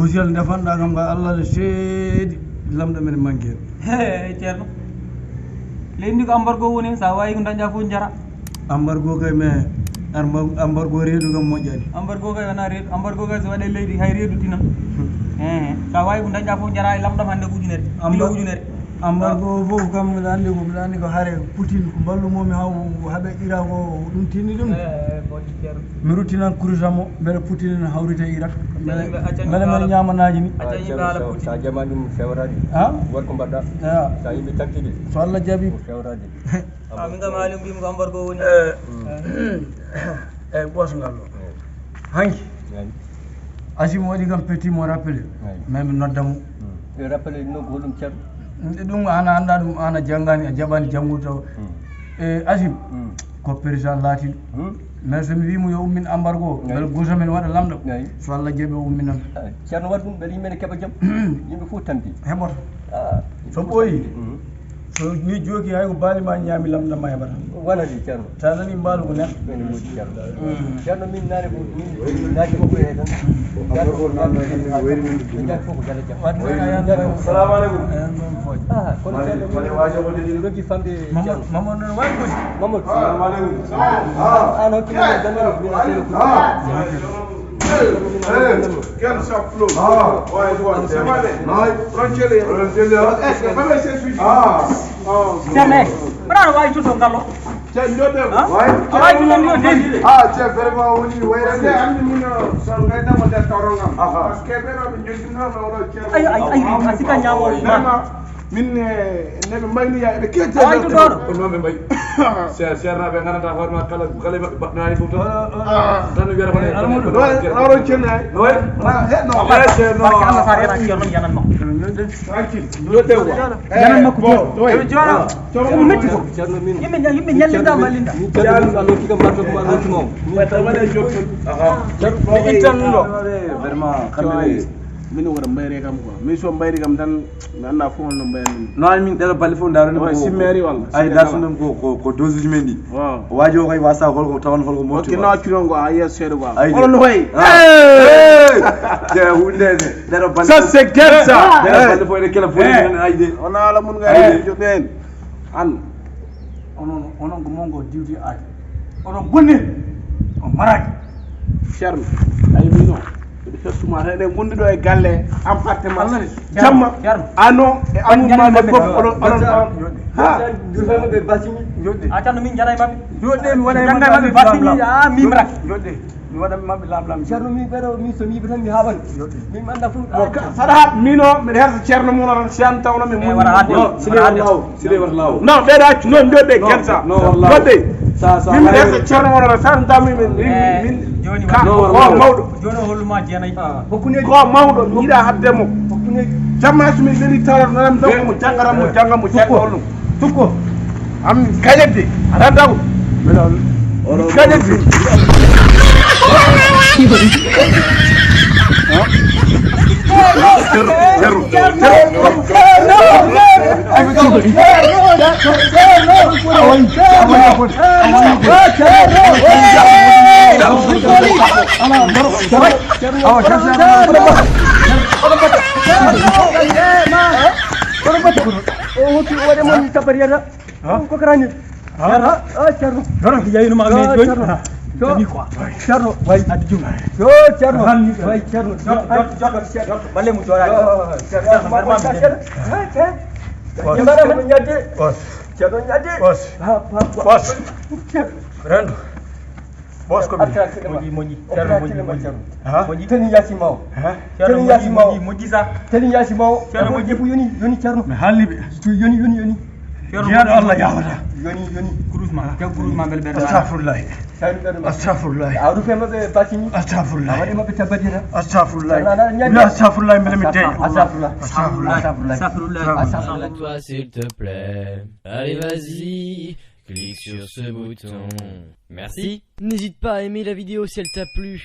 Gosial defanɗa kam ga Allah le seedi lamɗo men manqué he ceerno leydi ko embargo woni sa wawi ko dañƴa fof jara embargo kay mais embargo reedu kam moƴƴani embargo kay wona reedu embargo kay so waɗe leydi hay reedu tinan sa wawi ko dañƴa fof jara e lamɗam hande ko ujunere kilo ujunere embargo fof kam mbiɗa andi ko haare Poutine ko ballumomi haw haaɓe Irak o ɗum tinni ɗum mi ruttinan kuritamo beele Poutine ne hawrite Irak beele men ñamanaji ni sa jama ɗum fewrade wonko mbaɗɗa sa yimɓe tankiɓe so Allah jaaɓi fewrade min kam haali mbimi ko embargo woni eyyi ɓosgal o hanki Asim waɗi kam pettimo rappelé mais mi noddamo rappelé no ko ɗum ceerno ɗum ana anda ɗum an a janggani a jaɓani janggude taw Asim ko président laatiɗo mais somi wimo yo ummin embargo beele goto men waɗa lamɗam so Allah jaaɓi o umminan ceerno waɗi ɗum beele yimɓene keeɓa jaam yimɓe fof tampi heɓoto so ɓooyi so ni jooki hay ko baalima ñaami lamɗam ma heɓata wonade ceerno sa nani mbaalu ko neɗɗo ene woodi ceerno ceerno min naane ko min naaji makko he tan jaati fof ko gala jaam salamu aleykum kono ceerno roggi famde Mamadou noon wawi gosi Mamadou salamu aleykum an hokkimamo dandere min atele Quero só flor. Você vai ver? Pronto, ceerno mbaɗa wawi tutto ngallo awawi ɗum yo dedi c'est vraiment woni wayrande andi min so gaydamo nder tawrongam par ce que ɓeɗo ɓe joginnoɓe oɗo ceerno ayi a sika ñamowo ma min neɓe mbayniya eɓe kette awawi tutoɗo ko noon ɓe mbayi ceernaɓe gananta hoore ma kala baɗɗinani fof tan mi wiyata rawron cenni hay barke Allah sa yana ceerno mi yanan makko yanan makko ceerno metti ko ceerno min yimɓe ñallida ballinda min ceerno min anokki kam mbatta ko anokkimamo mi ittanno vraiment kamɓe min waɗa mbayre kam quoi min so mbayri kam tan mi anda fof holno mbayatmi noon min ɗeɗo balle fof darode simmeri walla ay darsuɗum ko dose uji men ɗi waji o kay wasa holko tawan holko mofti kinno accuɗon ko a yiya seeɗa quoi Ay, oɗon hoyi hundede ɗeɗo balle ça c'est guerre ça ɗeɗo balle fof ene kela fof ayde on ala mun ga joɗɗo hen an onon ko mongo diwti aade oɗon bonni on maraki ceerno ay mino mbiɗa hersuma tan eɗen gondi ɗo e galle appartement jamma ano e amumaɓe fof oɗon durfamaɓe basimi a ceerno min jaɗay mabɓe joɗɗe mi waɗa jangga mabɓe basimi a mimraki joɗɗe mi waɗa mabɓe lamlam ceerno min ɓeɗo min somi yiɓe tan mi haɓani min anda fof saɗa haat mino mbiɗa hersa ceerno muno tan si an tawno min wara hadde sile wata lawo non ɓeɗa accu noon joɗɗe guersa goɗɗe min mbiɗa hersa ceerno muno tan san tawmi min joni ko mawɗo joni o holluma jeenayyi ko mawɗo mi yiiɗa haddemo jamma somi leli tawat nanam donc mo janggatanmo janggamo jagga hollum tukko am kañedde aɗa dago kañedde ceerno way addi jum yo ceerno way ceerno balle mu joɗade ceerno vraiment ñadde ceerno ñadde bos rendo bos ko moƴƴi ceerno moƴƴi teni yasimawo ceerno yasimawo moƴƴi sa teni yasimawo ceerno moƴƴi yoni ceerno mi haalliɓe yoni jiyaɗo Allah yawata yoni kurusma jag kurusma beele ɓeɗo astafrullahi astafrullahi a rufemaɓe basimi astafrullahi waɗi maɓe tabbatira astafrullahi bila astafrullahi beele mi deeƴa À toi s'il te plaît. Allez vas-y, clique sur ce bouton. Merci. N'hésite pas à aimer la vidéo si elle t'a plu.